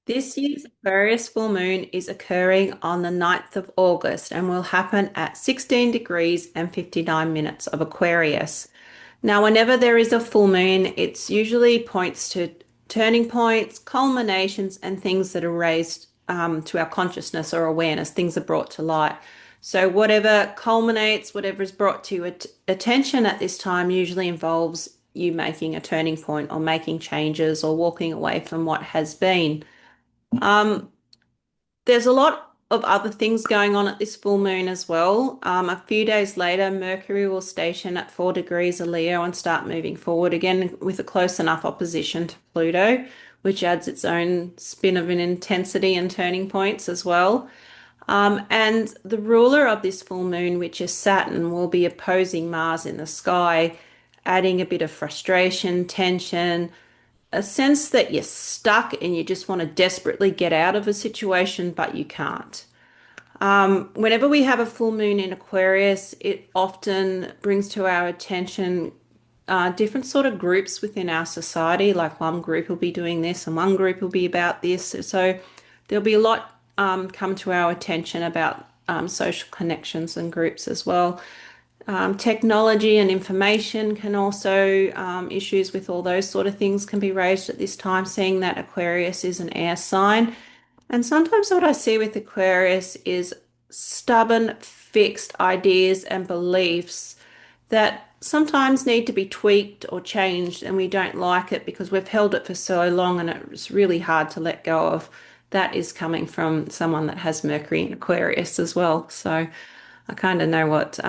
This year's Aquarius full moon is occurring on the 9th of August and will happen at 16 degrees and 59 minutes of Aquarius. Now, whenever there is a full moon, it's usually points to turning points, culminations, and things that are raised to our consciousness or awareness. Things are brought to light. So, whatever culminates, whatever is brought to your attention at this time, usually involves you making a turning point or making changes or walking away from what has been. Um, there's a lot of other things going on at this full moon as well. A few days later, Mercury will station at 4 degrees of Leo and start moving forward again with a close enough opposition to Pluto, which adds its own spin of an intensity and turning points as well. And the ruler of this full moon, which is Saturn, will be opposing Mars in the sky, adding a bit of frustration, tension, a sense that you're stuck and you just want to desperately get out of a situation, but you can't. Whenever we have a full moon in Aquarius, it often brings to our attention different sort of groups within our society. Like one group will be doing this and one group will be about this. So there'll be a lot come to our attention about social connections and groups as well. Technology and information can also, issues with all those sort of things can be raised at this time, seeing that Aquarius is an air sign. And sometimes what I see with Aquarius is stubborn, fixed ideas and beliefs that sometimes need to be tweaked or changed, and we don't like it because we've held it for so long and it's really hard to let go of. That is coming from someone that has Mercury in Aquarius as well. So I kind of know what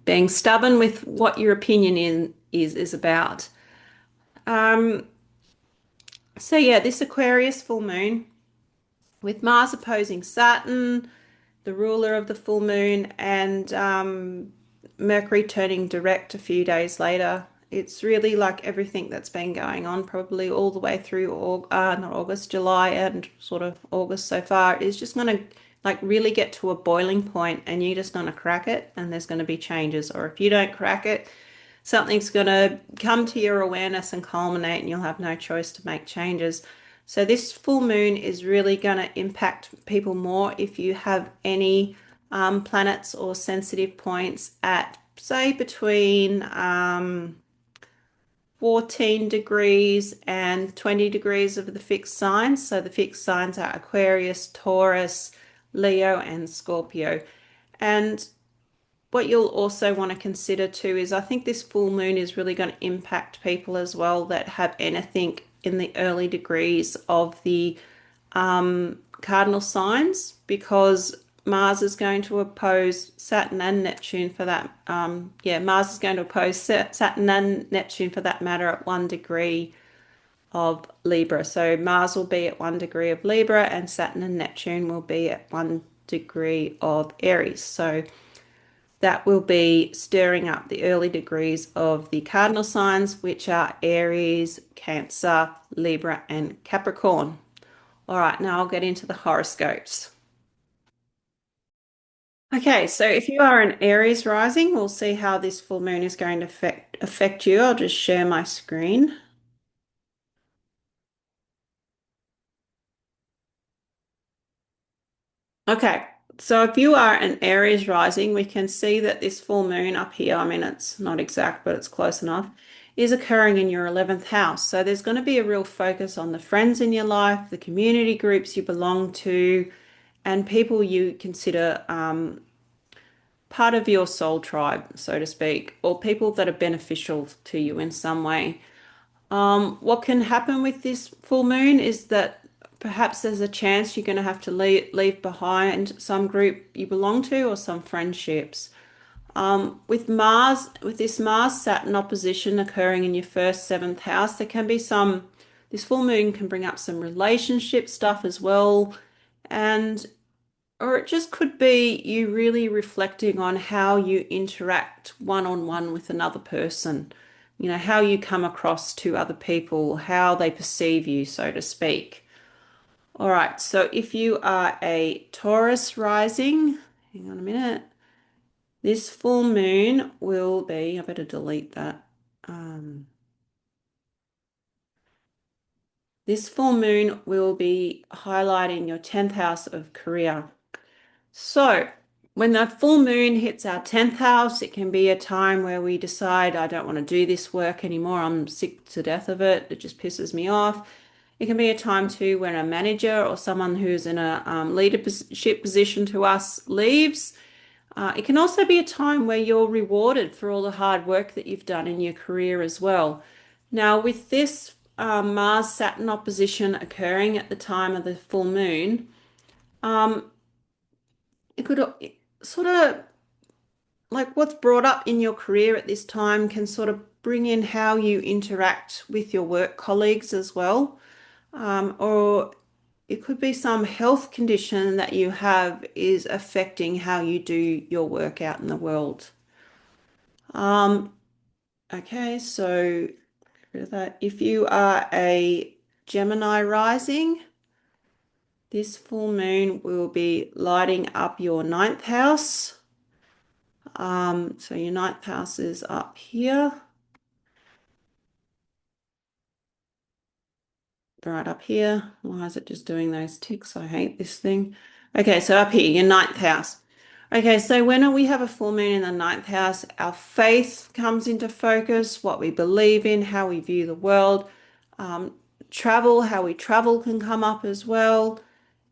being stubborn with what your opinion is about. Um, so yeah, this Aquarius full moon with Mars opposing Saturn, the ruler of the full moon, and Mercury turning direct a few days later. It's really like everything that's been going on, probably all the way through, not August, July, and sort of August so far, is just going to like really get to a boiling point, and you're just going to crack it, and there's going to be changes. Or if you don't crack it, something's going to come to your awareness and culminate, and you'll have no choice to make changes. So, this full moon is really going to impact people more if you have any planets or sensitive points at, say, between 14 degrees and 20 degrees of the fixed signs. So, the fixed signs are Aquarius, Taurus, Leo, and Scorpio. And what you'll also want to consider too is I think this full moon is really going to impact people as well that have anything in the early degrees of the cardinal signs, because Mars is going to oppose Saturn and Neptune for that. Yeah, Mars is going to oppose Saturn and Neptune for that matter at 1 degree of Libra. So Mars will be at 1 degree of Libra and Saturn and Neptune will be at 1 degree of Aries. So that will be stirring up the early degrees of the cardinal signs, which are Aries, Cancer, Libra, and Capricorn. All right, now I'll get into the horoscopes. Okay, so if you are an Aries rising, we'll see how this full moon is going to affect you. I'll just share my screen. Okay, so if you are an Aries rising, we can see that this full moon up here, I mean, it's not exact, but it's close enough, is occurring in your 11th house. So there's going to be a real focus on the friends in your life, the community groups you belong to, and people you consider part of your soul tribe, so to speak, or people that are beneficial to you in some way. What can happen with this full moon is that perhaps there's a chance you're going to have to leave behind some group you belong to or some friendships. With Mars, with this Mars Saturn opposition occurring in your first seventh house, there can be this full moon can bring up some relationship stuff as well. And or it just could be you really reflecting on how you interact one on one with another person, how you come across to other people, how they perceive you, so to speak. All right, so if you are a Taurus rising, hang on a minute, this full moon will be, I better delete that. Um, This full moon will be highlighting your 10th house of career. So, when that full moon hits our 10th house, it can be a time where we decide, I don't want to do this work anymore. I'm sick to death of it. It just pisses me off. It can be a time too when a manager or someone who's in a leadership position to us leaves. It can also be a time where you're rewarded for all the hard work that you've done in your career as well. Now, with this Mars-Saturn opposition occurring at the time of the full moon, um, it could sort of like what's brought up in your career at this time can sort of bring in how you interact with your work colleagues as well. Or it could be some health condition that you have is affecting how you do your work out in the world. Um, okay, so that if you are a Gemini rising, this full moon will be lighting up your ninth house. So your ninth house is up here, right up here. Why is it just doing those ticks? I hate this thing. Okay, so up here, your ninth house. Okay, so when we have a full moon in the ninth house, our faith comes into focus, what we believe in, how we view the world. Um, Travel, how we travel can come up as well.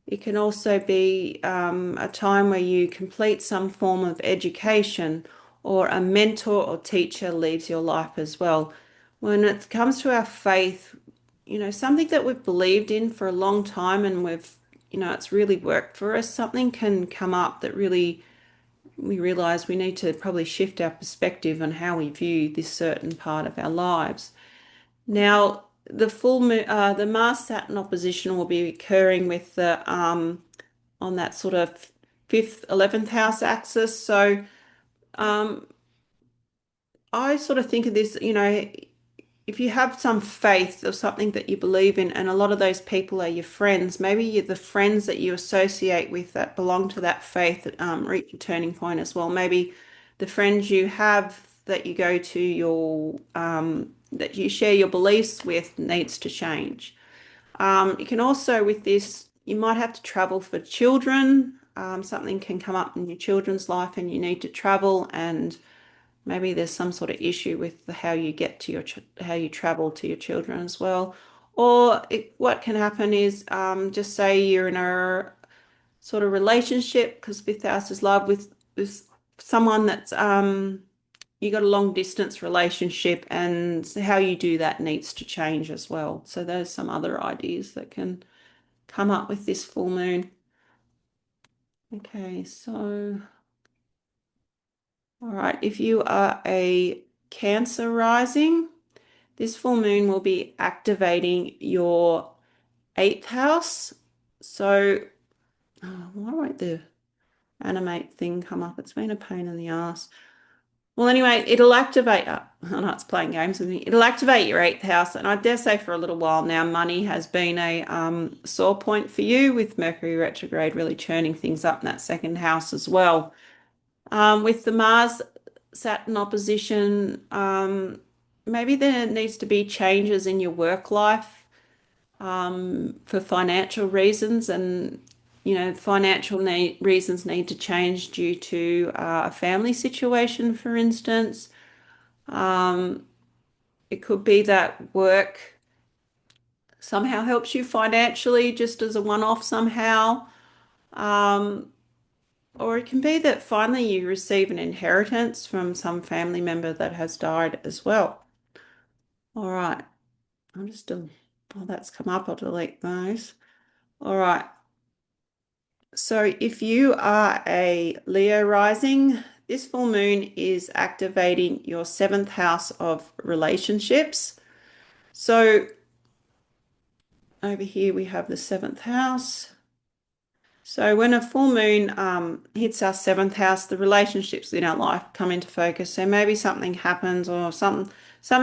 It can also be a time where you complete some form of education or a mentor or teacher leaves your life as well. When it comes to our faith, something that we've believed in for a long time and it's really worked for us, something can come up that really we realize we need to probably shift our perspective on how we view this certain part of our lives. Now, the full moon, the Mars Saturn opposition will be occurring with the on that sort of fifth, 11th house axis. So um, I sort of think of this, if you have some faith or something that you believe in, and a lot of those people are your friends, maybe the friends that you associate with that belong to that faith reach a turning point as well. Maybe the friends you have that you go to that you share your beliefs with needs to change. You can also, with this, you might have to travel for children. Something can come up in your children's life and you need to travel, and maybe there's some sort of issue with how you get to how you travel to your children as well. Or what can happen is just say you're in a sort of relationship, because fifth house is love, with someone that's you got a long distance relationship, and how you do that needs to change as well. So there's some other ideas that can come up with this full moon. Okay, so all right, if you are a Cancer rising, this full moon will be activating your eighth house. So, why won't the animate thing come up? It's been a pain in the ass. Well, anyway, it'll activate. I know it's playing games with me. It'll activate your eighth house, and I dare say for a little while now, money has been a sore point for you, with Mercury retrograde really churning things up in that second house as well. With the Mars Saturn opposition, maybe there needs to be changes in your work life for financial reasons, and financial reasons need to change due to a family situation, for instance. Um, it could be that work somehow helps you financially, just as a one-off somehow. Um, or it can be that finally you receive an inheritance from some family member that has died as well. All right. I'm just doing, oh, that's come up. I'll delete those. All right. So if you are a Leo rising, this full moon is activating your seventh house of relationships. So over here we have the seventh house. So when a full moon hits our seventh house, the relationships in our life come into focus. So maybe something happens, or something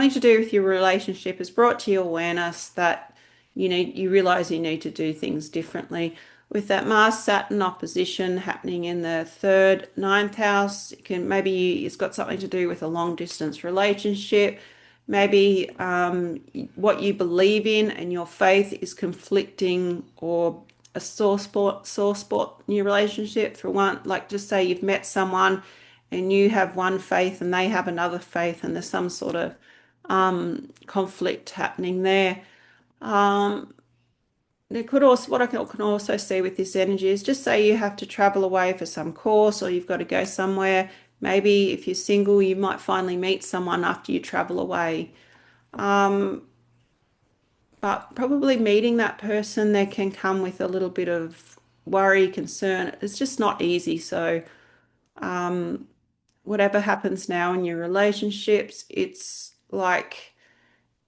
to do with your relationship is brought to your awareness that you realize you need to do things differently. With that Mars Saturn opposition happening in the ninth house, it's got something to do with a long distance relationship. Maybe what you believe in and your faith is conflicting, or a sore spot in your relationship. For one, like just say you've met someone and you have one faith and they have another faith, and there's some sort of conflict happening there. Um, there could also, what I can also see with this energy is, just say you have to travel away for some course, or you've got to go somewhere. Maybe if you're single, you might finally meet someone after you travel away. Um, but probably meeting that person, there can come with a little bit of worry, concern. It's just not easy. So, whatever happens now in your relationships, it's like,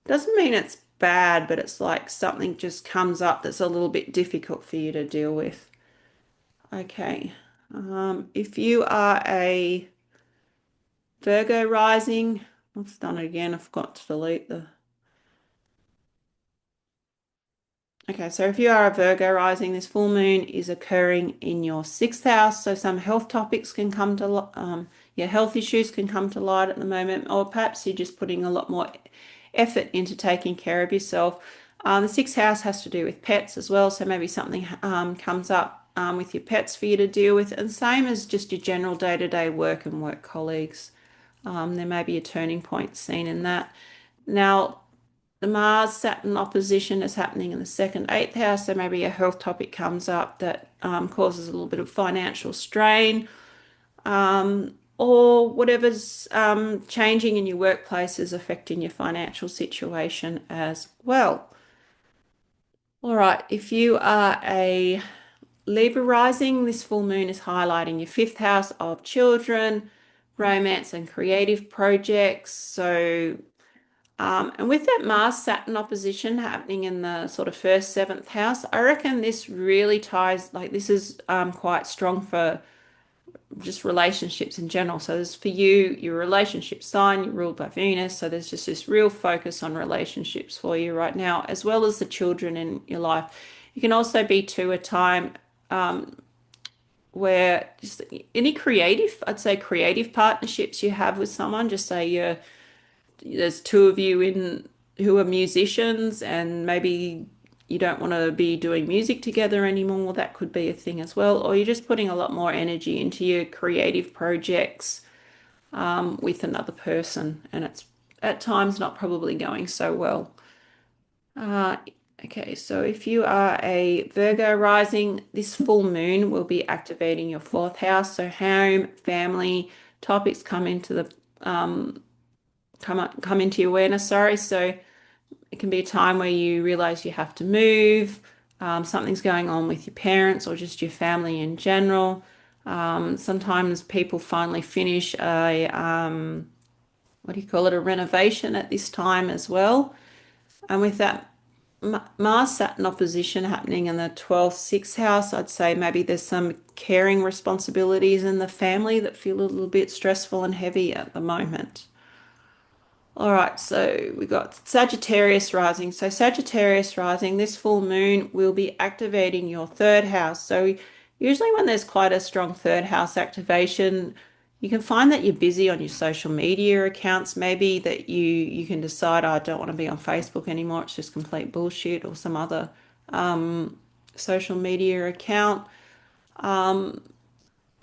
doesn't mean it's bad, but it's like something just comes up that's a little bit difficult for you to deal with. Okay. If you are a Virgo rising, I've done it again. I forgot to delete the. Okay, so if you are a Virgo rising, this full moon is occurring in your sixth house. So some health topics can come to, yeah, health issues can come to light at the moment, or perhaps you're just putting a lot more effort into taking care of yourself. The sixth house has to do with pets as well. So maybe something comes up with your pets for you to deal with. And same as just your general day-to-day work and work colleagues. There may be a turning point seen in that. Now, the Mars Saturn opposition is happening in the second, eighth house, so maybe a health topic comes up that causes a little bit of financial strain, or whatever's changing in your workplace is affecting your financial situation as well. All right, if you are a Libra rising, this full moon is highlighting your fifth house of children, romance, and creative projects. So and with that Mars Saturn opposition happening in the sort of first, seventh house, I reckon this really ties, like this is quite strong for just relationships in general. So there's for you, your relationship sign, you're ruled by Venus. So there's just this real focus on relationships for you right now, as well as the children in your life. You can also be to a time where just any creative, I'd say creative partnerships you have with someone, just say there's two of you in who are musicians, and maybe you don't want to be doing music together anymore. That could be a thing as well. Or you're just putting a lot more energy into your creative projects with another person, and it's at times not probably going so well. Uh, okay, so if you are a Virgo rising, this full moon will be activating your fourth house. So home, family topics come into the come into your awareness, sorry. So it can be a time where you realize you have to move, something's going on with your parents or just your family in general. Sometimes people finally finish what do you call it, a renovation at this time as well. And with that Mars Saturn opposition happening in the 12th, 6th house, I'd say maybe there's some caring responsibilities in the family that feel a little bit stressful and heavy at the moment. All right, so we got Sagittarius rising. So Sagittarius rising, this full moon will be activating your third house. So usually when there's quite a strong third house activation, you can find that you're busy on your social media accounts. Maybe that you can decide, "Oh, I don't want to be on Facebook anymore. It's just complete bullshit," or some other social media account.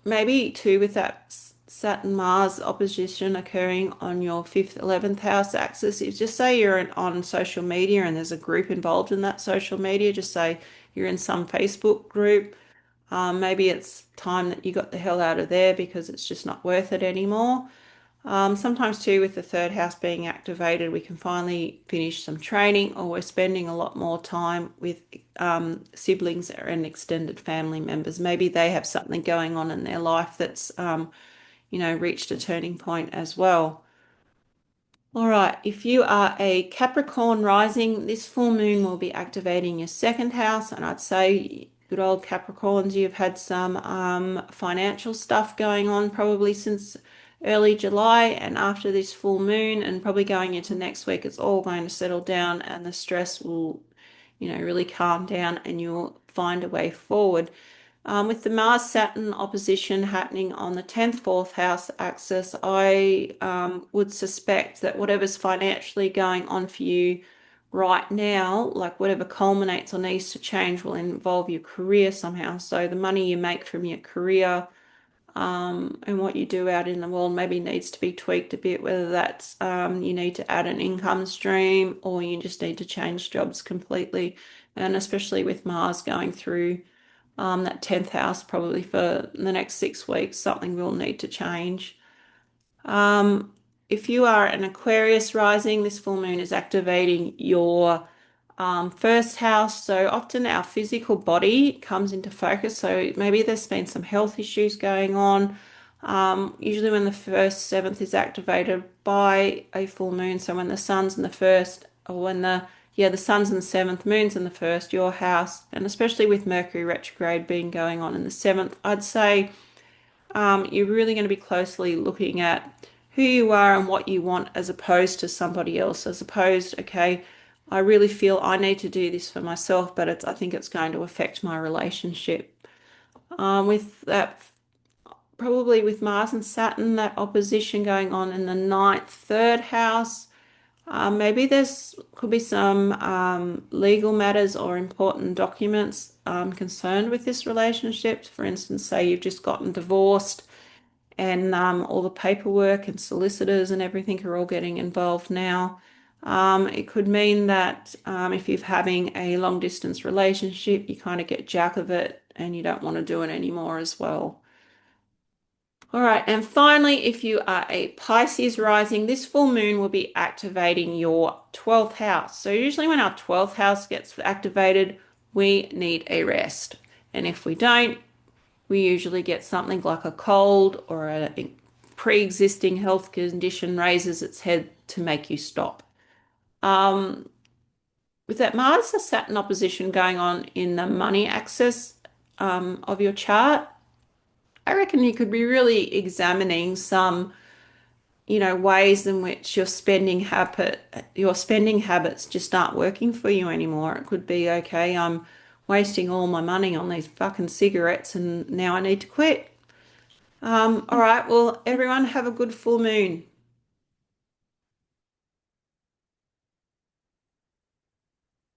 Maybe too, with that Saturn Mars opposition occurring on your fifth, 11th house axis, if just say you're on social media and there's a group involved in that social media, just say you're in some Facebook group. Maybe it's time that you got the hell out of there because it's just not worth it anymore. Sometimes too, with the third house being activated, we can finally finish some training, or we're spending a lot more time with siblings and extended family members. Maybe they have something going on in their life that's, reached a turning point as well. All right, if you are a Capricorn rising, this full moon will be activating your second house, and I'd say good old Capricorns, you've had some financial stuff going on probably since early July, and after this full moon and probably going into next week, it's all going to settle down and the stress will, really calm down and you'll find a way forward. With the Mars-Saturn opposition happening on the 10th, 4th house axis, I would suspect that whatever's financially going on for you right now, like whatever culminates or needs to change, will involve your career somehow. So the money you make from your career and what you do out in the world maybe needs to be tweaked a bit, whether that's you need to add an income stream or you just need to change jobs completely. And especially with Mars going through that 10th house, probably for the next 6 weeks, something will need to change. Um, if you are an Aquarius rising, this full moon is activating your first house. So often our physical body comes into focus. So maybe there's been some health issues going on. Usually when the first seventh is activated by a full moon, so when the sun's in the first, or when the sun's in the seventh, moon's in the first, your house, and especially with Mercury retrograde being going on in the seventh, I'd say you're really going to be closely looking at who you are and what you want as opposed to somebody else, as opposed, okay, I really feel I need to do this for myself, but I think it's going to affect my relationship. With that, probably with Mars and Saturn, that opposition going on in the ninth, third house, maybe there's could be some legal matters or important documents concerned with this relationship. For instance, say you've just gotten divorced and all the paperwork and solicitors and everything are all getting involved now. It could mean that if you're having a long distance relationship, you kind of get jack of it and you don't want to do it anymore as well. All right, and finally, if you are a Pisces rising, this full moon will be activating your 12th house. So usually when our 12th house gets activated, we need a rest. And if we don't, we usually get something like a cold or a pre-existing health condition raises its head to make you stop. Um, with that Mars Saturn opposition going on in the money axis of your chart, I reckon you could be really examining some, ways in which your spending habits just aren't working for you anymore. It could be, okay, I'm wasting all my money on these fucking cigarettes and now I need to quit. All right, well, everyone have a good full moon.